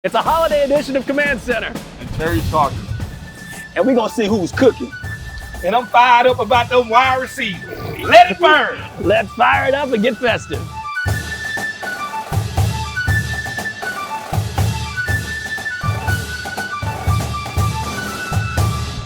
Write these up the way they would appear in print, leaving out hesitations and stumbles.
It's a holiday edition of Command Center. And Terry's talking. And we're going to see who's cooking. And I'm fired up about them wide receivers. Let it burn. Let's fire it up and get festive.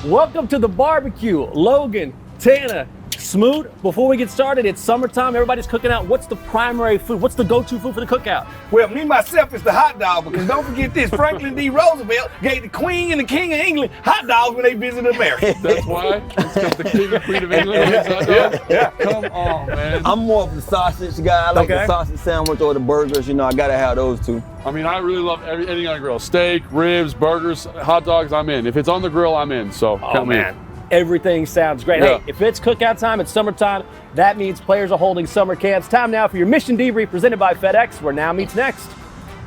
Welcome to the barbecue. Logan, Tana, Smoot. Before we get started, it's summertime. Everybody's cooking out. What's the primary food? What's the go-to food for the cookout? Well, me, myself, is the hot dog, because don't forget this, Franklin D. Roosevelt gave the Queen and the King of England hot dogs when they visited America. That's why? It's because the King and Queen of England makes hot dogs? Yeah. Come on, man. I'm more of the sausage guy. I like the sausage sandwich or the burgers. You know, I got to have those too. I mean, I really love anything on the grill. Steak, ribs, burgers, hot dogs, I'm in. If it's on the grill, I'm in. So, count me in. Everything sounds great. Yeah. Hey, if it's cookout time, it's summertime, that means players are holding summer camps. Time now for your mission debrief presented by FedEx, where Now Meets Next.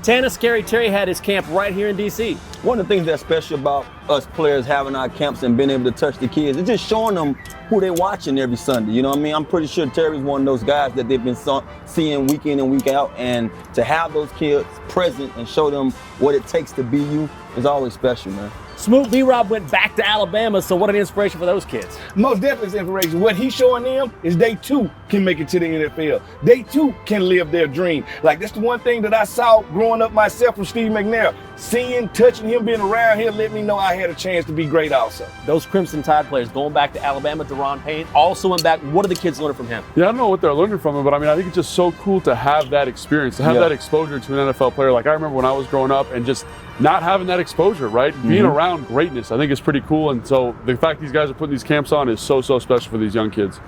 Tana Scary Terry had his camp right here in D.C. One of the things that's special about us players having our camps and being able to touch the kids is just showing them who they're watching every Sunday. You know what I mean? I'm pretty sure Terry's one of those guys that they've been seeing week in and week out, and to have those kids present and show them what it takes to be you is always special, man. Smoot B-Rob went back to Alabama, so what an inspiration for those kids. Most definitely it's inspiration. What he's showing them is they too can make it to the NFL. They too can live their dream. Like, that's the one thing that I saw growing up myself from Steve McNair. Seeing, touching him, being around here, let me know I had a chance to be great also. Those Crimson Tide players going back to Alabama, Deron Payne, also went back. What are the kids learning from him? Yeah, I don't know what they're learning from him, but I mean, I think it's just so cool to have that experience, to have that exposure to an NFL player. Like, I remember when I was growing up and just not having that exposure, right? Being around greatness, I think is pretty cool. And so the fact these guys are putting these camps on is so special for these young kids.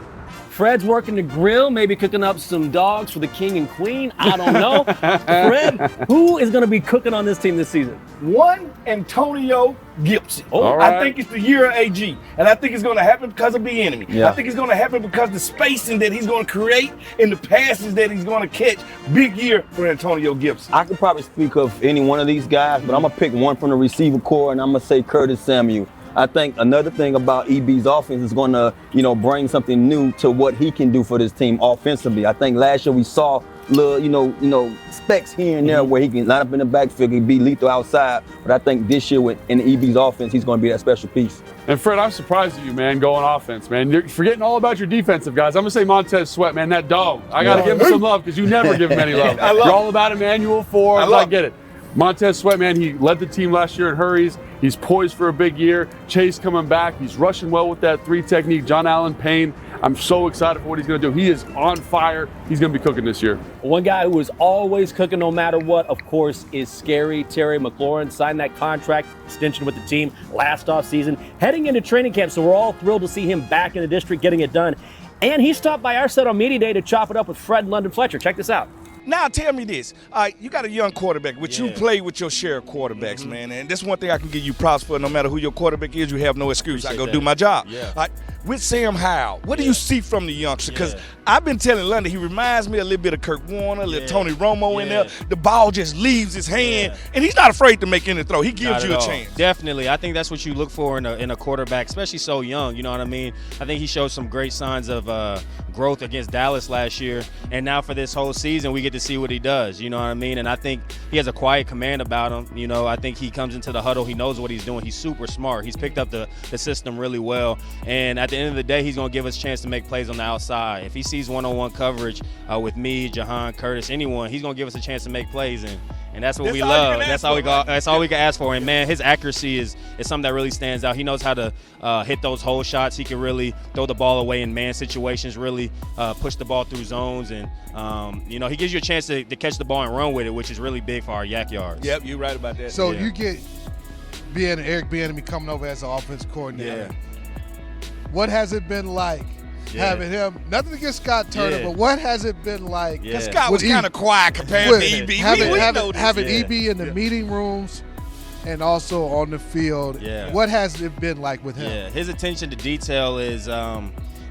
Fred's working the grill, maybe cooking up some dogs for the king and queen. I don't know. Fred, who is going to be cooking on this team this season? One, Antonio Gibson. All right. I think it's the year of AG, and I think it's going to happen because of the enemy. Yeah. I think it's going to happen because the spacing that he's going to create and the passes that he's going to catch. Big year for Antonio Gibson. I could probably speak of any one of these guys, but I'm going to pick one from the receiver core, and I'm going to say Curtis Samuel. I think another thing about EB's offense is going to, bring something new to what he can do for this team offensively. I think last year we saw little, specks here and there where he can line up in the backfield and be lethal outside. But I think this year in EB's offense, he's going to be that special piece. And Fred, I'm surprised at you, man, going offense, man. You're forgetting all about your defensive guys. I'm going to say Montez Sweat, man, that dog. I got to give him some love because you never give him any love. You're all about Emmanuel Forbes. I get it. Montez Sweat, man, he led the team last year in hurries. He's poised for a big year. Chase coming back. He's rushing well with that 3 technique. John Allen Payne. I'm so excited for what he's going to do. He is on fire. He's going to be cooking this year. One guy who is always cooking no matter what, of course, is Scary Terry McLaurin. Signed that contract extension with the team last offseason, heading into training camp. So we're all thrilled to see him back in the district getting it done. And he stopped by our set on Media Day to chop it up with Fred London Fletcher. Check this out. Now tell me this, you got a young quarterback, which you play with your share of quarterbacks, man, and that's one thing I can give you props for. No matter who your quarterback is, you have no excuse. I go do my job. With Sam Howell, what do you see from the youngster? Because I've been telling London, he reminds me a little bit of Kurt Warner, a little Tony Romo in there. The ball just leaves his hand, and he's not afraid to make any throw. He gives you a chance. Definitely. I think that's what you look for in a quarterback, especially so young, you know what I mean? I think he showed some great signs of growth against Dallas last year, and now for this whole season, we get to see what he does, you know what I mean? And I think he has a quiet command about him. I think he comes into the huddle, he knows what he's doing. He's super smart. He's picked up the system really well, and at the end of the day, he's going to give us a chance to make plays on the outside. If he sees one-on-one coverage with me, Jahan, Curtis, anyone, he's going to give us a chance to make plays, and that's what we love. That's all we can ask for. And man, his accuracy is something that really stands out. He knows how to hit those hole shots. He can really throw the ball away in man situations, really push the ball through zones, and he gives you a chance to catch the ball and run with it, which is really big for our yak yards. Yep, you're right about that. So you get Eric Bieniemy coming over as an offensive coordinator. Yeah. What has it been like having him? Nothing against Scott Turner, but what has it been like? Because Scott was kind of quiet compared to EB. Having EB in the meeting rooms and also on the field. What has it been like with him? Yeah, his attention to detail is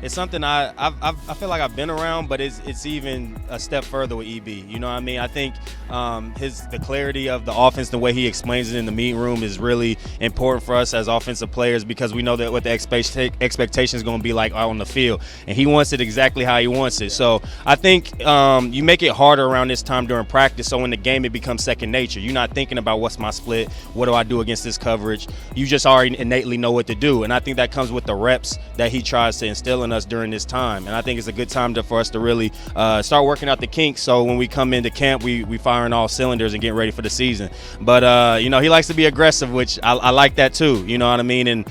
it's something I feel like I've been around, but it's even a step further with EB. You know what I mean? I think the clarity of the offense, the way he explains it in the meeting room, is really important for us as offensive players, because we know that what the expectation is going to be like out on the field, and he wants it exactly how he wants it. So I think you make it harder around this time during practice, so in the game it becomes second nature. You're not thinking about what's my split, what do I do against this coverage. You just already innately know what to do, and I think that comes with the reps that he tries to instill in us during this time. And I think it's a good time for us to really start working out the kinks, so when we come into camp we firing all cylinders and getting ready for the season. But you know, he likes to be aggressive, which I like that too, you know what I mean? And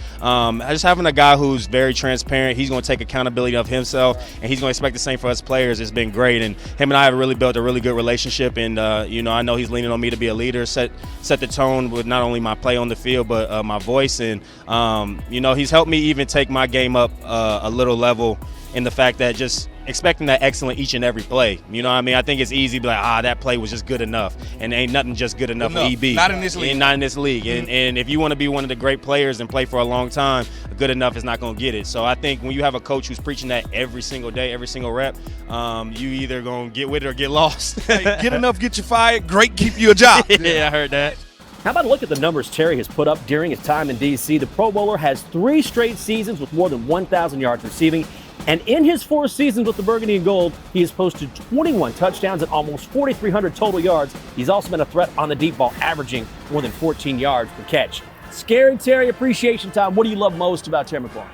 just having a guy who's very transparent, he's going to take accountability of himself, and he's going to expect the same for us players. It's been great, and him and I have really built a really good relationship, and you know, I know he's leaning on me to be a leader, set the tone with not only my play on the field, but my voice. And you know, he's helped me even take my game up a little level, in the fact that just expecting that excellent each and every play. You know what I mean? I think it's easy to be like, that play was just good enough, and ain't nothing just good enough for EB. Not in this league. Not in this league. And if you want to be one of the great players and play for a long time, good enough is not going to get it. So I think when you have a coach who's preaching that every single day, every single rep, you either going to get with it or get lost. Hey, get enough, get you fired. Great, keep you a job. Yeah, I heard that. How about a look at the numbers Terry has put up during his time in D.C.? The Pro Bowler has 3 straight seasons with more than 1,000 yards receiving. And in his 4 seasons with the Burgundy and Gold, he has posted 21 touchdowns and almost 4,300 total yards. He's also been a threat on the deep ball, averaging more than 14 yards per catch. Scary Terry appreciation time. What do you love most about Terry McLaurin?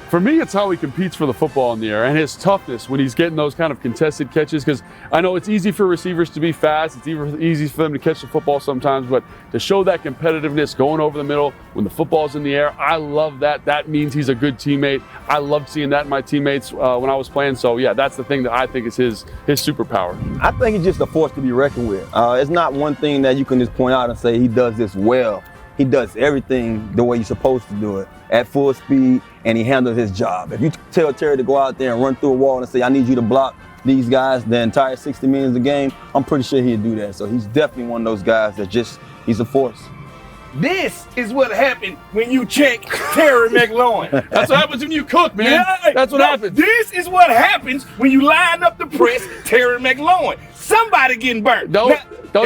For me, it's how he competes for the football in the air and his toughness when he's getting those kind of contested catches, because I know it's easy for receivers to be fast. It's easy for them to catch the football sometimes, but to show that competitiveness going over the middle when the football's in the air, I love that. That means he's a good teammate. I loved seeing that in my teammates when I was playing. So, yeah, that's the thing that I think is his superpower. I think he's just a force to be reckoned with. It's not one thing that you can just point out and say he does this well. He does everything the way you're supposed to do it, at full speed, and he handles his job. If you tell Terry to go out there and run through a wall and say, I need you to block these guys the entire 60 minutes of the game, I'm pretty sure he'd do that. So he's definitely one of those guys that he's a force. This is what happened when you check Terry McLaurin. That's what happens when you cook, man. Yeah, that's what happens. This is what happens when you line up the press Terry McLaurin. Somebody getting burnt. Don't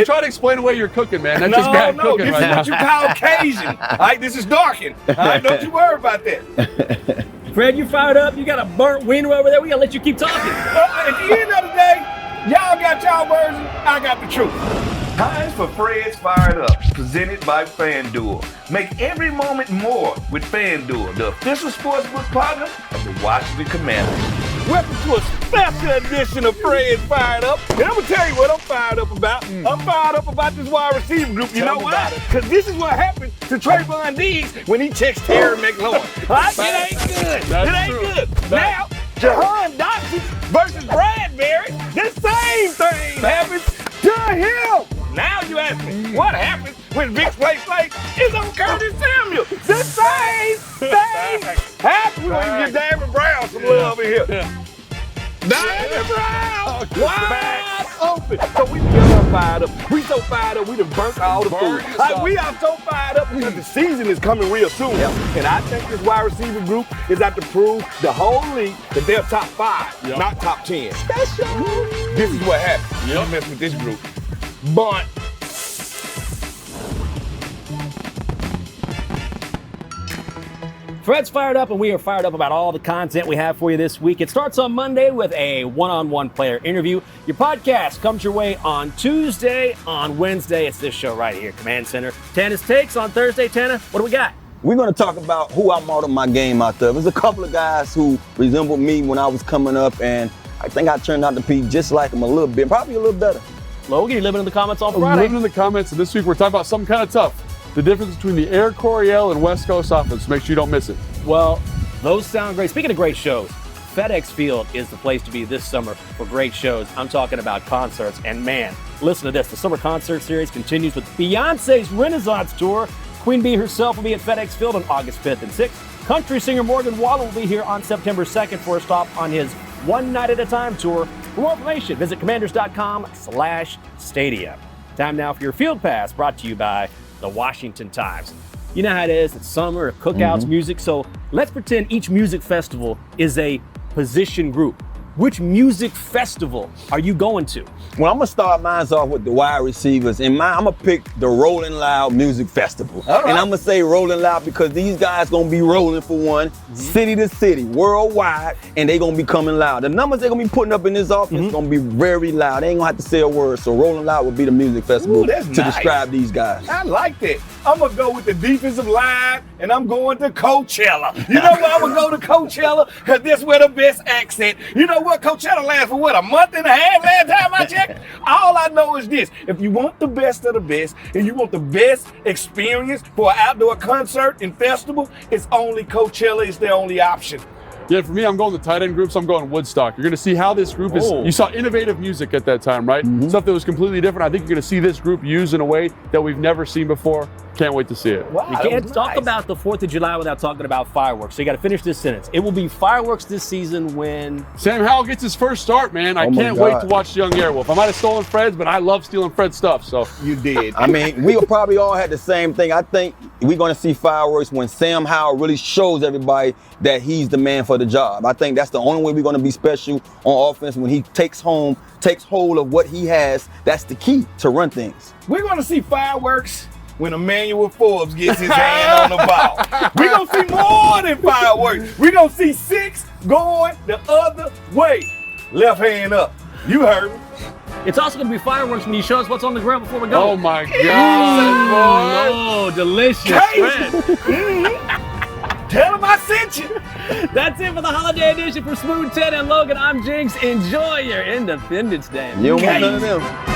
try to explain away your cooking, man. That's just bad cooking this right now. is what you call Cajun. All right, this is darkened. All right, don't you worry about that. Fred, you fired up? You got a burnt wiener over there? We got to let you keep talking. At the end of the day, y'all got y'all version, I got the truth. Time for Fred's Fired Up, presented by FanDuel. Make every moment more with FanDuel, the official sportsbook partner of the Washington Commanders. Welcome to a special edition of Fred's Fired Up. And I'm going to tell you what I'm fired up about. I'm fired up about this wide receiver group. You know why? Because this is what happened to Trayvon Diggs when he checks Terry McLaurin. All right? It ain't good. It ain't good. Now, Jahan Dotson versus Bradbury, the same thing happens to him. Now you ask me, what happens when Vic's play is on Curtis Samuel? The same thing happens. We want to give David Brown some love in here. David Brown, wide open. So we feel fired up. We so fired up, we done burnt all the food. We are so fired up because the season is coming real soon. And I think this wide receiver group is out to prove the whole league that they're top 5, not top 10. Special. This is what happens. You mess with this group. But Fred's fired up, and we are fired up about all the content we have for you this week. It starts on Monday with a one-on-one player interview. Your podcast comes your way on Tuesday. On Wednesday, it's this show right here, Command Center. Tana's Takes on Thursday. Tana, what do we got? We're going to talk about who I modeled my game after. There's a couple of guys who resembled me when I was coming up, and I think I turned out to be just like them a little bit, probably a little better. Logan, you living in the comments on Friday? Living in the comments, and this week we're talking about something kind of tough. The difference between the Air Coryell and West Coast offense. Make sure you don't miss it. Well, those sound great. Speaking of great shows, FedEx Field is the place to be this summer for great shows. I'm talking about concerts. And man, listen to this. The summer concert series continues with Beyonce's Renaissance Tour. Queen Bee herself will be at FedEx Field on August 5th and 6th. Country singer Morgan Wallen will be here on September 2nd for a stop on his One Night at a Time tour. For more information, visit commanders.com/stadium. Time now for your Field Pass, brought to you by the Washington Times. You know how it is. It's summer, cookouts, music. So let's pretend each music festival is a position group. Which music festival are you going to? Well, I'm gonna start mine off with the wide receivers, and I'm gonna pick the Rolling Loud Music Festival. All right. And I'm gonna say Rolling Loud because these guys gonna be rolling for one, city to city, worldwide, and they gonna be coming loud. The numbers they're gonna be putting up in this office gonna be very loud. They ain't gonna have to say a word. So Rolling Loud would be the music festival Ooh, that's to nice. describe these guys. I like that. I'm gonna go with the defensive line, and I'm going to Coachella. You know why I'm gonna go to Coachella? Because this where the best accent. You know what? Coachella lasts for what, a month and a half last time I checked? All I know is this. If you want the best of the best, and you want the best experience for an outdoor concert and festival, it's only Coachella is the only option. Yeah, for me, I'm going the tight end group, so I'm going Woodstock. You're going to see how this group is. You saw innovative music at that time, right? Stuff that was completely different. I think you're going to see this group used in a way that we've never seen before. Can't wait to see it. Wow, You can't talk about the 4th of July without talking about fireworks. So you got to finish this sentence. It will be fireworks this season when Sam Howell gets his first start, man. I can't wait to watch the young Airwolf. I might have stolen Fred's, but I love stealing Fred's stuff. So You did. I mean, we probably all had the same thing. I think we're going to see fireworks when Sam Howell really shows everybody that he's the man for the job. I think that's the only way we're going to be special on offense, when he takes hold of what he has. That's the key to run things. We're going to see fireworks when Emmanuel Forbes gets his hand on the ball. We're going to see more than fireworks. We're going to see 6 going the other way. Left hand up. You heard me. it's also going to be fireworks when you show us what's on the ground before we go. oh my God, Oh, delicious. Tell him I sent you. That's it for the holiday edition for Smoot, Ted, and Logan. I'm Jinx. Enjoy your Independence Day. You don't want none of them.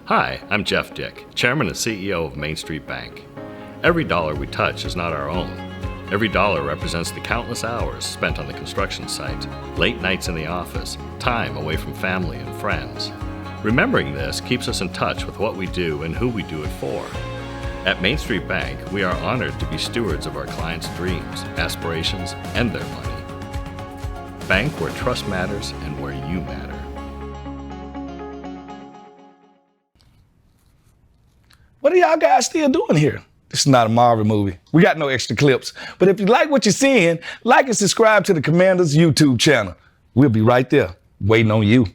Hi, I'm Jeff Dick, Chairman and CEO of Main Street Bank. Every dollar we touch is not our own. Every dollar represents the countless hours spent on the construction site, late nights in the office, time away from family and friends. Remembering this keeps us in touch with what we do and who we do it for. At Main Street Bank, we are honored to be stewards of our clients' dreams, aspirations, and their money. Bank where trust matters and where you matter. What are y'all guys still doing here? This is not a Marvel movie. We got no extra clips. But if you like what you're seeing, like and subscribe to the Commander's YouTube channel. We'll be right there, waiting on you.